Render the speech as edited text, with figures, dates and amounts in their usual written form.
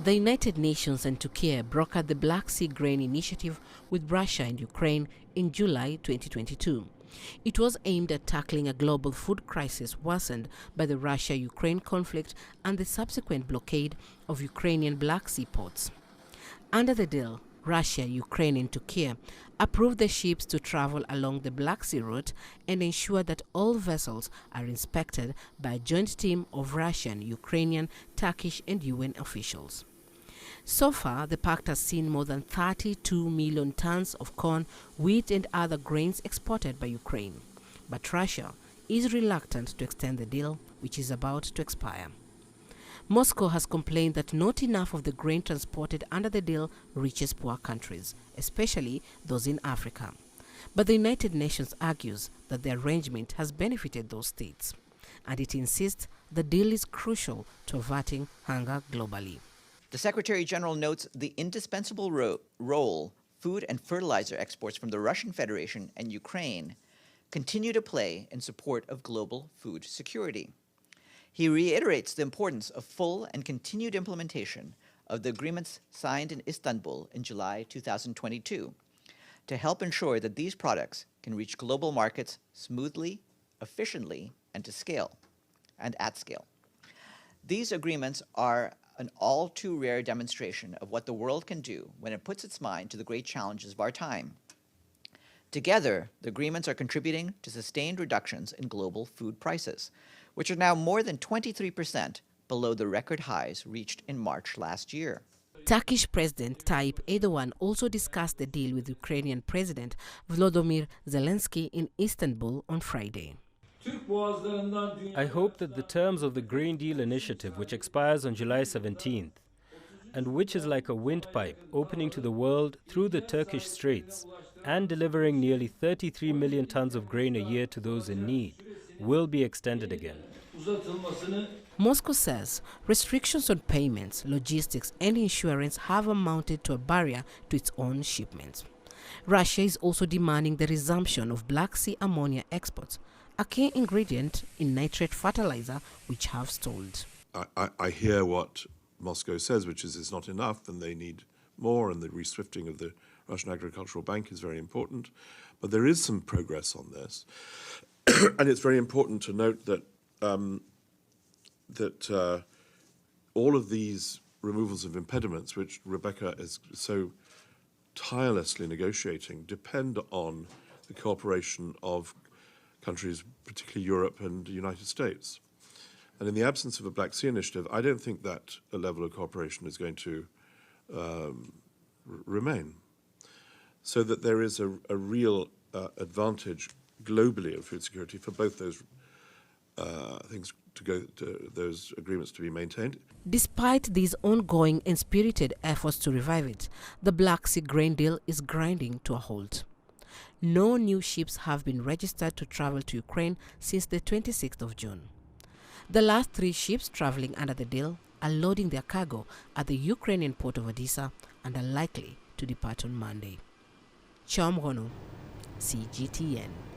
The United Nations and Turkey brokered the Black Sea Grain Initiative with Russia and Ukraine in July 2022. It was aimed at tackling a global food crisis worsened by the Russia-Ukraine conflict and the subsequent blockade of Ukrainian Black Sea ports. Under the deal, Russia, Ukraine and Turkey approved the ships to travel along the Black Sea route and ensure that all vessels are inspected by a joint team of Russian, Ukrainian, Turkish and UN officials. So far, the pact has seen more than 32 million tons of corn, wheat and other grains exported by Ukraine. But Russia is reluctant to extend the deal, which is about to expire. Moscow has complained that not enough of the grain transported under the deal reaches poor countries, especially those in Africa. But the United Nations argues that the arrangement has benefited those states, and it insists the deal is crucial to averting hunger globally. The Secretary General notes the indispensable role food and fertilizer exports from the Russian Federation and Ukraine continue to play in support of global food security. He reiterates the importance of full and continued implementation of the agreements signed in Istanbul in July 2022 to help ensure that these products can reach global markets smoothly, efficiently, and at scale. These agreements are an all too rare demonstration of what the world can do when it puts its mind to the great challenges of our time. Together, the agreements are contributing to sustained reductions in global food prices, which are now more than 23% below the record highs reached in March last year. Turkish President Tayyip Erdogan also discussed the deal with Ukrainian President Volodymyr Zelensky in Istanbul on Friday. I hope that the terms of the Grain Deal Initiative, which expires on July 17th, and which is like a windpipe opening to the world through the Turkish Straits and delivering nearly 33 million tons of grain a year to those in need, will be extended again. Moscow says restrictions on payments, logistics and insurance have amounted to a barrier to its own shipments. Russia is also demanding the resumption of Black Sea ammonia exports, a key ingredient in nitrate fertilizer, which have stalled. I hear what Moscow says, which is it's not enough and they need more, and the reswifting of the Russian Agricultural Bank is very important. But there is some progress on this. And it's very important to note that all of these removals of impediments, which Rebecca is so tirelessly negotiating, depend on the cooperation of countries, particularly Europe and the United States. And in the absence of a Black Sea Initiative, I don't think that a level of cooperation is going to remain. So that there is a real advantage globally of food security for both those things those agreements to be maintained. Despite these ongoing and spirited efforts to revive it, the Black Sea grain deal is grinding to a halt. No new ships have been registered to travel to Ukraine since the 26th of June. The last 3 ships traveling under the deal are loading their cargo at the Ukrainian port of Odessa and are likely to depart on Monday. Chamrono, CGTN.